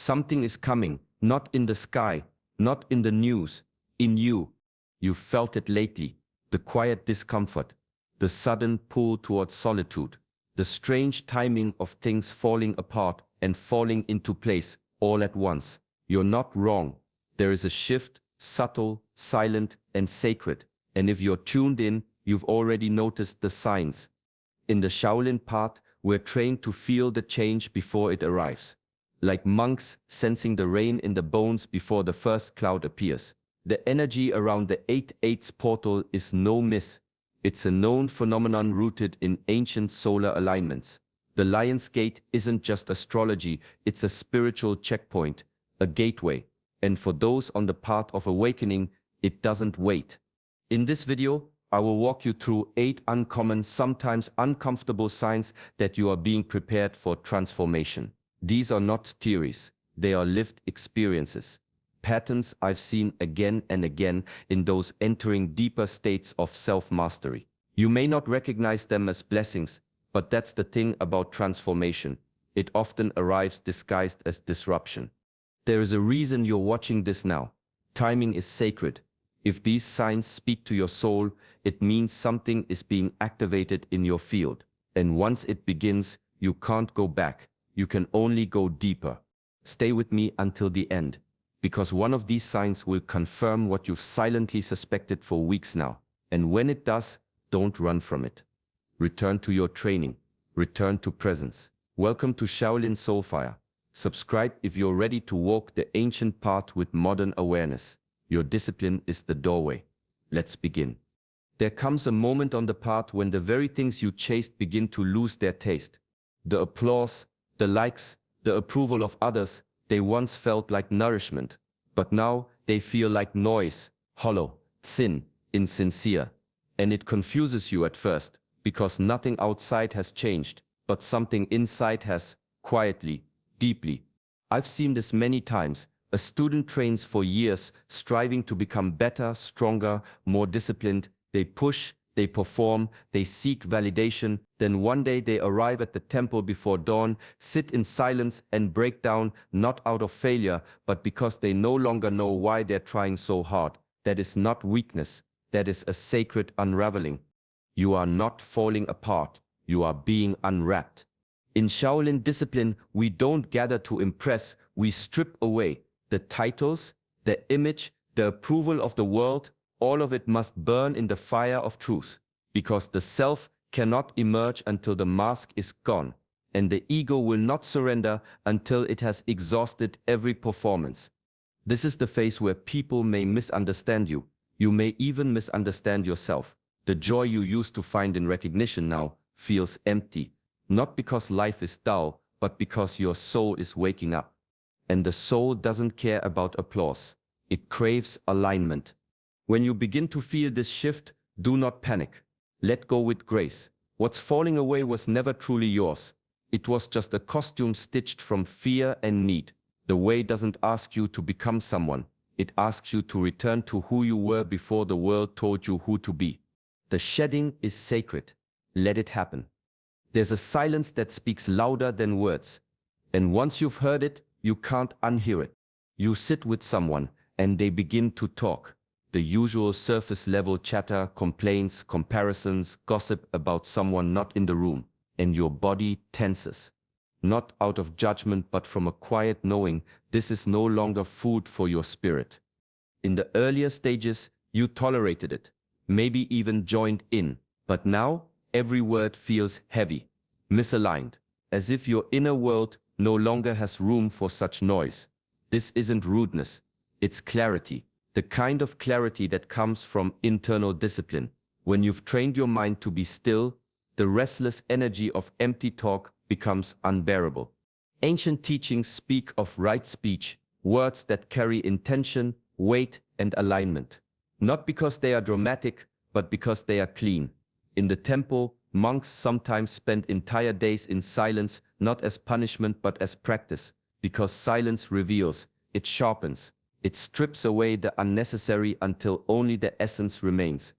Something is coming, not in the sky, not in the news, in you. You felt it lately, the quiet discomfort, the sudden pull towards solitude, the strange timing of things falling apart and falling into place all at once. You're not wrong. There is a shift, subtle, silent, and sacred. And if you're tuned in, you've already noticed the signs. In the Shaolin path, we're trained to feel the change before it arrives. Like monks sensing the rain in the bones before the first cloud appears. The energy around the 8-8's portal is no myth. It's a known phenomenon rooted in ancient solar alignments. The Lion's Gate isn't just astrology, it's a spiritual checkpoint, a gateway. And for those on the path of awakening, it doesn't wait. In this video, I will walk you through 8 uncommon, sometimes uncomfortable signs that you are being prepared for transformation. These are not theories, they are lived experiences. Patterns I've seen again and again in those entering deeper states of self-mastery. You may not recognize them as blessings, but that's the thing about transformation. It often arrives disguised as disruption. There is a reason you're watching this now. Timing is sacred. If these signs speak to your soul, it means something is being activated in your field. And once it begins, you can't go back. You can only go deeper. Stay with me until the end, because one of these signs will confirm what you've silently suspected for weeks now. And when it does, don't run from it. Return to your training. Return to presence. Welcome to Shaolin Soulfire. Subscribe if you're ready to walk the ancient path with modern awareness. Your discipline is the doorway. Let's begin. There comes a moment on the path when the very things you chased begin to lose their taste. The applause, the likes, the approval of others, they once felt like nourishment, but now they feel like noise, hollow, thin, insincere. And it confuses you at first, because nothing outside has changed, but something inside has, quietly, deeply. I've seen this many times. A student trains for years, striving to become better, stronger, more disciplined. They push, they perform, they seek validation. Then one day they arrive at the temple before dawn, sit in silence and break down, not out of failure, but because they no longer know why they're trying so hard. That is not weakness. That is a sacred unraveling. You are not falling apart. You are being unwrapped. In Shaolin discipline, we don't gather to impress, we strip away. The titles, the image, the approval of the world, all of it must burn in the fire of truth, because the self cannot emerge until the mask is gone, and the ego will not surrender until it has exhausted every performance. This is the phase where people may misunderstand you. You may even misunderstand yourself. The joy you used to find in recognition now feels empty, not because life is dull, but because your soul is waking up. And the soul doesn't care about applause. It craves alignment. When you begin to feel this shift, do not panic. Let go with grace. What's falling away was never truly yours. It was just a costume stitched from fear and need. The way doesn't ask you to become someone. It asks you to return to who you were before the world told you who to be. The shedding is sacred. Let it happen. There's a silence that speaks louder than words. And once you've heard it, you can't unhear it. You sit with someone, and they begin to talk. The usual surface-level chatter, complaints, comparisons, gossip about someone not in the room, and your body tenses. Not out of judgment, but from a quiet knowing this is no longer food for your spirit. In the earlier stages, you tolerated it, maybe even joined in, but now every word feels heavy, misaligned, as if your inner world no longer has room for such noise. This isn't rudeness, it's clarity, the kind of clarity that comes from internal discipline. When you've trained your mind to be still, the restless energy of empty talk becomes unbearable. Ancient teachings speak of right speech, words that carry intention, weight, and alignment. Not because they are dramatic, but because they are clean. In the temple, monks sometimes spend entire days in silence, not as punishment but as practice, because silence reveals, it sharpens, it strips away the unnecessary until only the essence remains.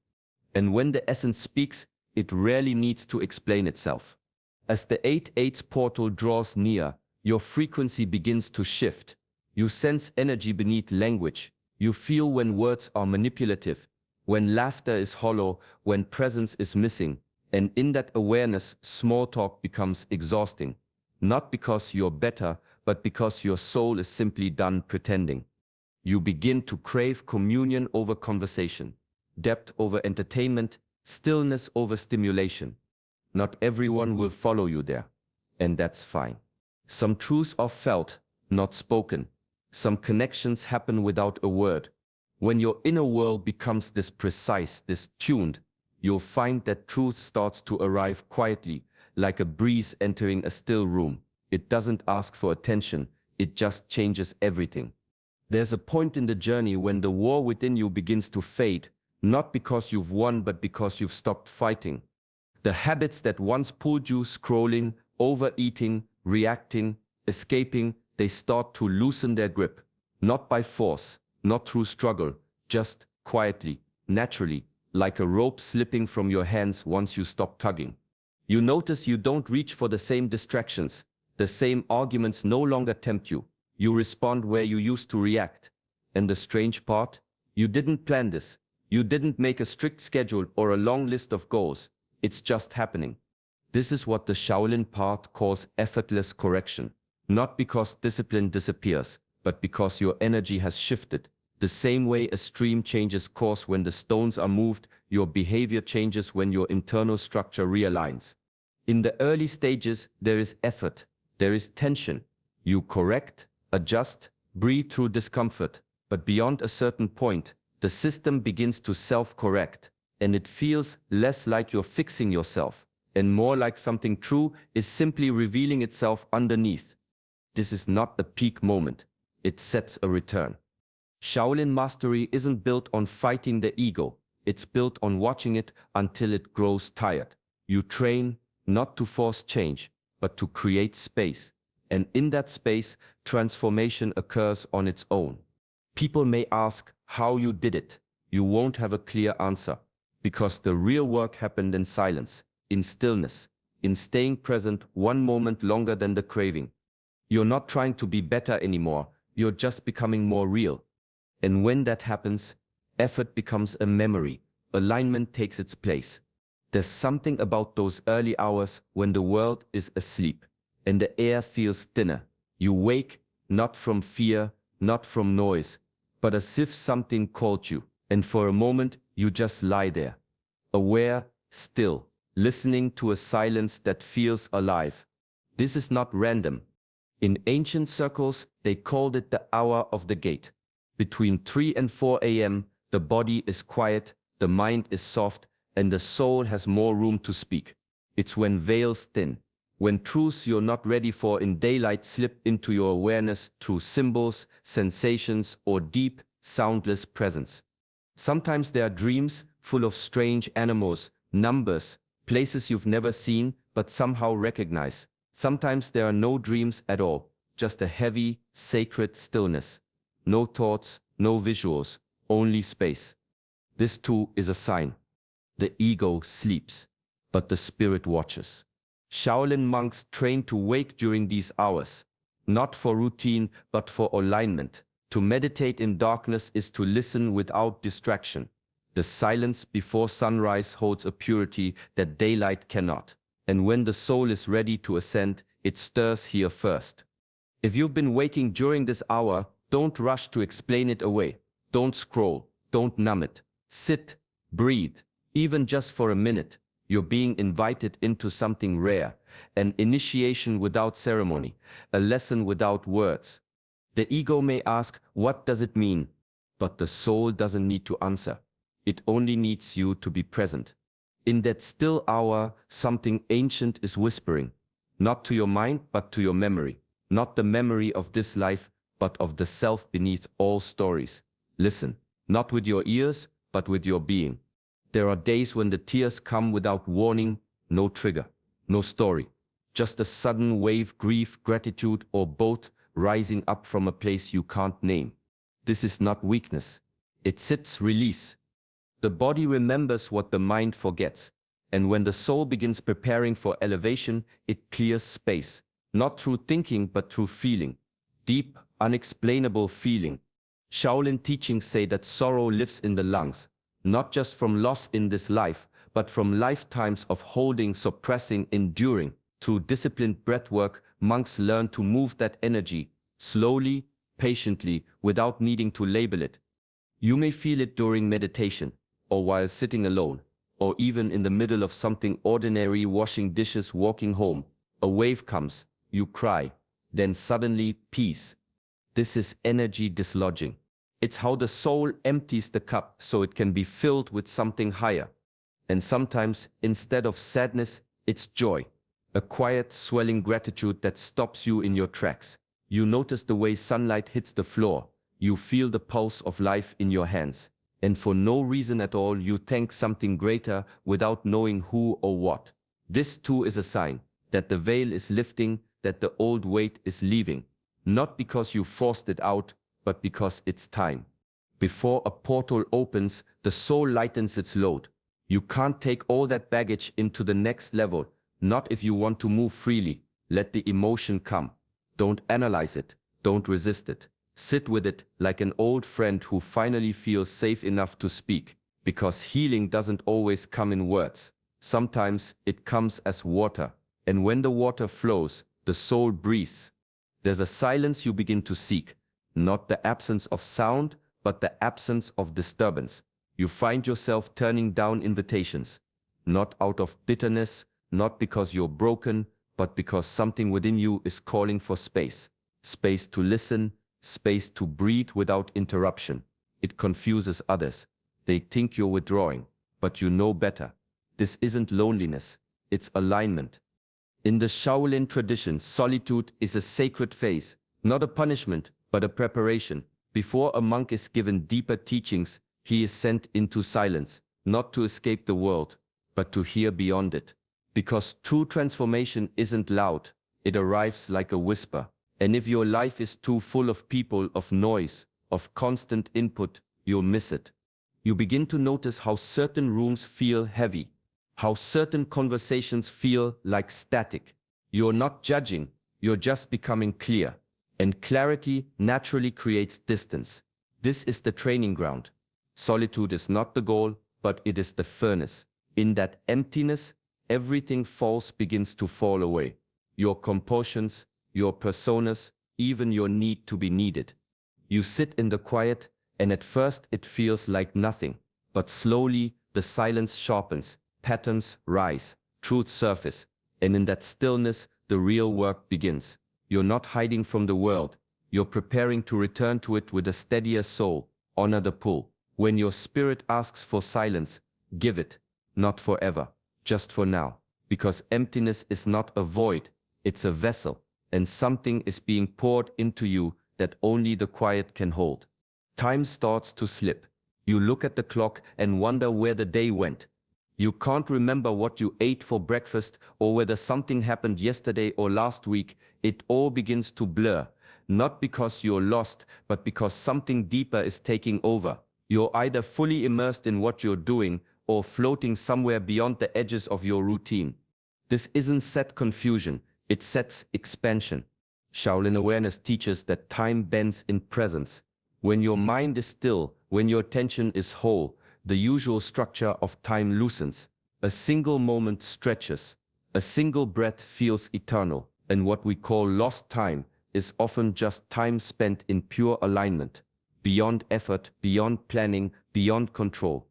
And when the essence speaks, it rarely needs to explain itself. As the 8-8 portal draws near, Your frequency begins to shift. You sense energy beneath language. You feel when words are manipulative, when laughter is hollow, when presence is missing. And in that awareness, small talk becomes exhausting. Not because you're better, but because your soul is simply done pretending. You begin to crave communion over conversation, depth over entertainment, stillness over stimulation. Not everyone will follow you there, and that's fine. Some truths are felt, not spoken. Some connections happen without a word. When your inner world becomes this precise, this tuned, you'll find that truth starts to arrive quietly, like a breeze entering a still room. It doesn't ask for attention, it just changes everything. There's a point in the journey when the war within you begins to fade, not because you've won, but because you've stopped fighting. The habits that once pulled you, scrolling, overeating, reacting, escaping, they start to loosen their grip. Not by force, not through struggle, just quietly, naturally, like a rope slipping from your hands once you stop tugging. You notice you don't reach for the same distractions. The same arguments no longer tempt you. You respond where you used to react. And the strange part? You didn't plan this. You didn't make a strict schedule or a long list of goals. It's just happening. This is what the Shaolin path calls effortless correction. Not because discipline disappears, but because your energy has shifted. The same way a stream changes course when the stones are moved, your behavior changes when your internal structure realigns. In the early stages, there is effort. There is tension. You correct, adjust, breathe through discomfort. But beyond a certain point, the system begins to self-correct, and it feels less like you're fixing yourself, and more like something true is simply revealing itself underneath. This is not a peak moment. It sets a return. Shaolin mastery isn't built on fighting the ego. It's built on watching it until it grows tired. You train not to force change, but to create space. And in that space, transformation occurs on its own. People may ask how you did it. You won't have a clear answer, because the real work happened in silence, in stillness, in staying present one moment longer than the craving. You're not trying to be better anymore, you're just becoming more real. And when that happens, effort becomes a memory, alignment takes its place. There's something about those early hours when the world is asleep, and the air feels thinner. You wake, not from fear, not from noise, but as if something called you, and for a moment you just lie there, aware, still, listening to a silence that feels alive. This is not random. In ancient circles, they called it the hour of the gate. Between 3 and 4 a.m., the body is quiet, the mind is soft, and the soul has more room to speak. It's when veils thin, when truths you're not ready for in daylight slip into your awareness through symbols, sensations, or deep, soundless presence. Sometimes there are dreams full of strange animals, numbers, places you've never seen but somehow recognize. Sometimes there are no dreams at all, just a heavy, sacred stillness. No thoughts, no visuals, only space. This too is a sign. The ego sleeps, but the spirit watches. Shaolin monks train to wake during these hours, not for routine, but for alignment. To meditate in darkness is to listen without distraction. The silence before sunrise holds a purity that daylight cannot. And when the soul is ready to ascend, it stirs here first. If you've been waking during this hour, don't rush to explain it away. Don't scroll, don't numb it. Sit, breathe, even just for a minute. You're being invited into something rare, an initiation without ceremony, a lesson without words. The ego may ask, what does it mean? But the soul doesn't need to answer. It only needs you to be present. In that still hour, something ancient is whispering, not to your mind, but to your memory. Not the memory of this life, but of the self beneath all stories. Listen, not with your ears, but with your being. There are days when the tears come without warning, no trigger, no story. Just a sudden wave, grief, gratitude, or both, rising up from a place you can't name. This is not weakness. It's release. The body remembers what the mind forgets. And when the soul begins preparing for elevation, it clears space. not through thinking but through feeling. Deep, unexplainable feeling. Shaolin teachings say that sorrow lives in the lungs, not just from loss in this life, but from lifetimes of holding, suppressing, enduring. Through disciplined breathwork, monks learn to move that energy, slowly, patiently, without needing to label it. You may feel it during meditation, or while sitting alone, or even in the middle of something ordinary, washing dishes, walking home. A wave comes, you cry, then suddenly peace. This is energy dislodging. It's how the soul empties the cup so it can be filled with something higher. And sometimes, instead of sadness, it's joy. A quiet, swelling gratitude that stops you in your tracks. You notice the way sunlight hits the floor. You feel the pulse of life in your hands. And for no reason at all, you thank something greater without knowing who or what. This too is a sign that the veil is lifting, that the old weight is leaving. Not because you forced it out, but because it's time. Before a portal opens, the soul lightens its load. You can't take all that baggage into the next level, not if you want to move freely. Let the emotion come. Don't analyze it. Don't resist it. Sit with it like an old friend who finally feels safe enough to speak. Because healing doesn't always come in words. Sometimes it comes as water. And when the water flows, the soul breathes. There's a silence you begin to seek. Not the absence of sound, but the absence of disturbance. You find yourself turning down invitations. Not out of bitterness, not because you're broken, but because something within you is calling for space. Space to listen, space to breathe without interruption. It confuses others. They think you're withdrawing, but you know better. This isn't loneliness, it's alignment. In the Shaolin tradition, solitude is a sacred phase, not a punishment, but a preparation. Before a monk is given deeper teachings, he is sent into silence, not to escape the world, but to hear beyond it. Because true transformation isn't loud, it arrives like a whisper. And if your life is too full of people, of noise, of constant input, you'll miss it. You begin to notice how certain rooms feel heavy, how certain conversations feel like static. You're not judging, you're just becoming clear. And clarity naturally creates distance. This is the training ground. Solitude is not the goal, but it is the furnace. In that emptiness, everything false begins to fall away. Your compulsions, your personas, even your need to be needed. You sit in the quiet, and at first it feels like nothing. But slowly, the silence sharpens, patterns rise, truths surface, and in that stillness, the real work begins. You're not hiding from the world. You're preparing to return to it with a steadier soul. Honor the pull. When your spirit asks for silence, give it. Not forever, just for now. Because emptiness is not a void, it's a vessel, and something is being poured into you that only the quiet can hold. Time starts to slip. You look at the clock and wonder where the day went. You can't remember what you ate for breakfast or whether something happened yesterday or last week. It all begins to blur, not because you're lost, but because something deeper is taking over. You're either fully immersed in what you're doing or floating somewhere beyond the edges of your routine. This isn't set confusion, it sets expansion. Shaolin awareness teaches that time bends in presence. When your mind is still, when your attention is whole, the usual structure of time loosens. A single moment stretches. A single breath feels eternal. And what we call lost time is often just time spent in pure alignment. Beyond effort, beyond planning, beyond control.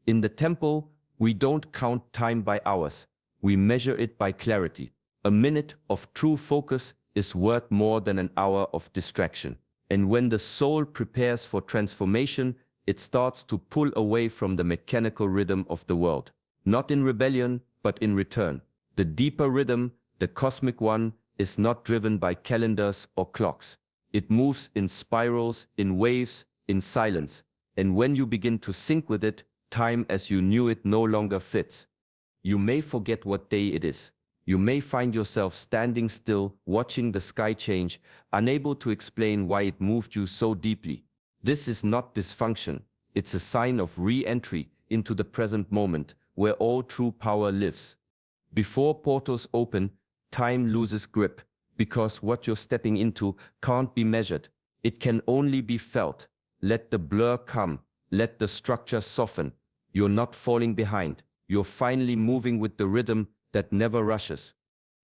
In the temple, we don't count time by hours. We measure it by clarity. A minute of true focus is worth more than an hour of distraction. And when the soul prepares for transformation, it starts to pull away from the mechanical rhythm of the world. Not in rebellion, but in return. The deeper rhythm, the cosmic one, is not driven by calendars or clocks. It moves in spirals, in waves, in silence. And when you begin to sync with it, time as you knew it no longer fits. You may forget what day it is. You may find yourself standing still, watching the sky change, unable to explain why it moved you so deeply. This is not dysfunction. It's a sign of re-entry into the present moment, where all true power lives. Before portals open, time loses grip. Because what you're stepping into can't be measured. It can only be felt. Let the blur come. Let the structure soften. You're not falling behind. You're finally moving with the rhythm that never rushes.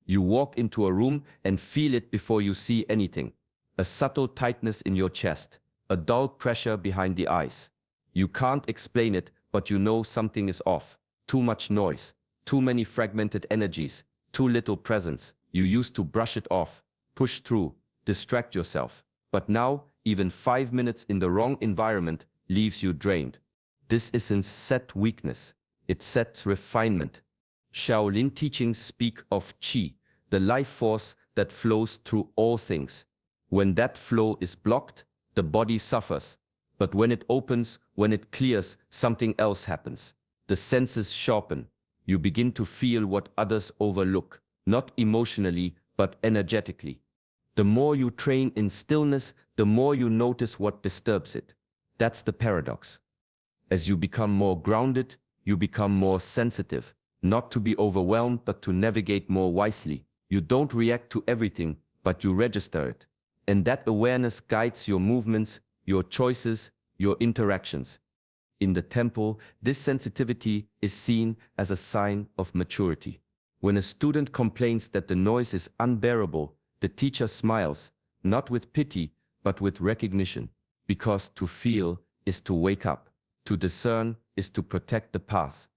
You walk into a room and feel it before you see anything. A subtle tightness in your chest. A dull pressure behind the eyes. You can't explain it, but you know something is off. Too much noise. Too many fragmented energies. Too little presence. You used to brush it off, push through, distract yourself. But now, even 5 minutes in the wrong environment leaves you drained. This isn't set weakness. It sets refinement. Shaolin teachings speak of Qi, the life force that flows through all things. When that flow is blocked, the body suffers. But when it opens, when it clears, something else happens. The senses sharpen. You begin to feel what others overlook, not emotionally, but energetically. The more you train in stillness, the more you notice what disturbs it. That's the paradox. As you become more grounded, you become more sensitive, not to be overwhelmed, but to navigate more wisely. You don't react to everything, but you register it. And that awareness guides your movements, your choices, your interactions. In the temple, this sensitivity is seen as a sign of maturity. When a student complains that the noise is unbearable, the teacher smiles, not with pity, but with recognition. Because to feel is to wake up. To discern is to protect the path.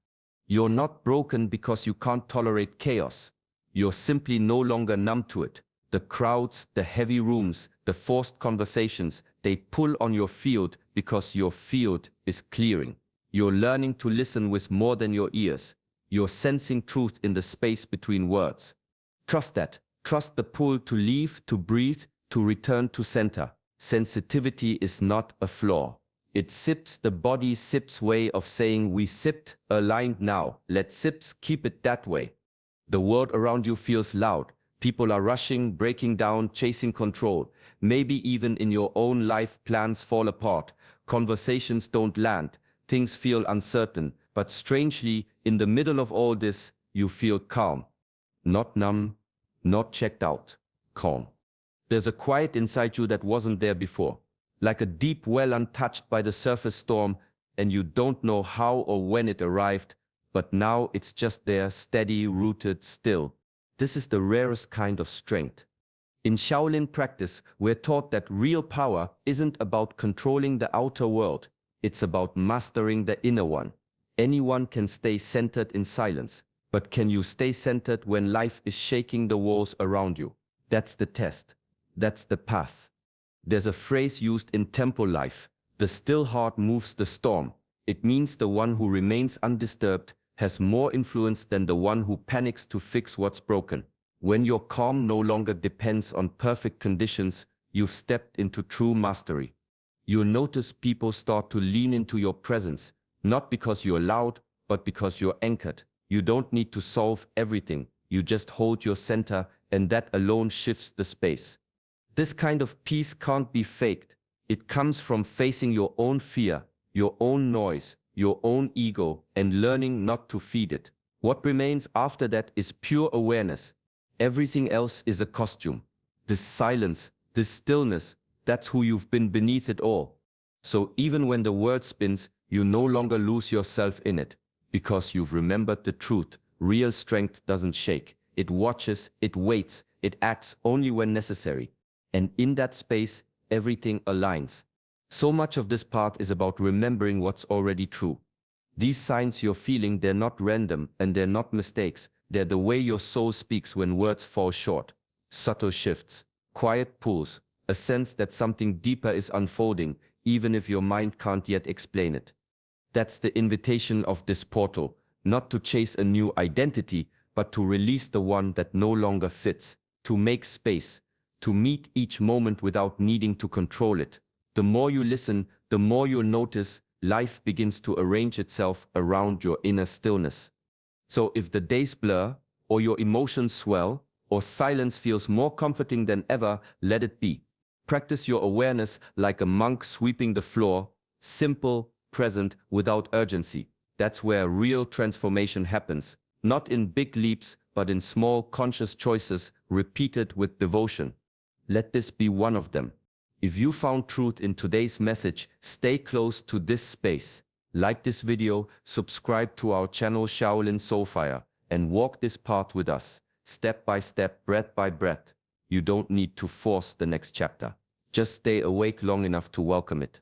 You're not broken because you can't tolerate chaos. You're simply no longer numb to it. The crowds, the heavy rooms, the forced conversations, they pull on your field because your field is clearing. You're learning to listen with more than your ears. You're sensing truth in the space between words. Trust that. Trust the pull to leave, to breathe, to return to center. Sensitivity is not a flaw. It sips the body sips way of saying we sipped, aligned now. Let sips keep it that way. The world around you feels loud. People are rushing, breaking down, chasing control. Maybe even in your own life plans fall apart. Conversations don't land. Things feel uncertain. But strangely, in the middle of all this, you feel calm. Not numb, not checked out. Calm. There's a quiet inside you that wasn't there before. Like a deep well untouched by the surface storm, and you don't know how or when it arrived, but now it's just there, steady, rooted, still. This is the rarest kind of strength. In Shaolin practice, we're taught that real power isn't about controlling the outer world. It's about mastering the inner one. Anyone can stay centered in silence, but can you stay centered when life is shaking the walls around you? That's the test. That's the path. There's a phrase used in temple life: the still heart moves the storm. It means the one who remains undisturbed has more influence than the one who panics to fix what's broken. When your calm no longer depends on perfect conditions, you've stepped into true mastery. You'll notice people start to lean into your presence, not because you're loud, but because you're anchored. You don't need to solve everything. You just hold your center, and that alone shifts the space. This kind of peace can't be faked. It comes from facing your own fear, your own noise, your own ego, and learning not to feed it. What remains after that is pure awareness. Everything else is a costume. This silence, this stillness, that's who you've been beneath it all. So even when the world spins, you no longer lose yourself in it, because you've remembered the truth. Real strength doesn't shake. It watches, it waits, it acts only when necessary. And in that space, everything aligns. So much of this path is about remembering what's already true. These signs you're feeling, they're not random and they're not mistakes. They're the way your soul speaks when words fall short. Subtle shifts, quiet pulls, a sense that something deeper is unfolding, even if your mind can't yet explain it. That's the invitation of this portal, not to chase a new identity, but to release the one that no longer fits, to make space, to meet each moment without needing to control it. The more you listen, the more you'll notice life begins to arrange itself around your inner stillness. So if the days blur, or your emotions swell, or silence feels more comforting than ever, let it be. Practice your awareness like a monk sweeping the floor, simple, present, without urgency. That's where real transformation happens, not in big leaps, but in small conscious choices repeated with devotion. Let this be one of them. If you found truth in today's message, stay close to this space. Like this video, subscribe to our channel Shaolin Soulfire, and walk this path with us, step by step, breath by breath. You don't need to force the next chapter. Just stay awake long enough to welcome it.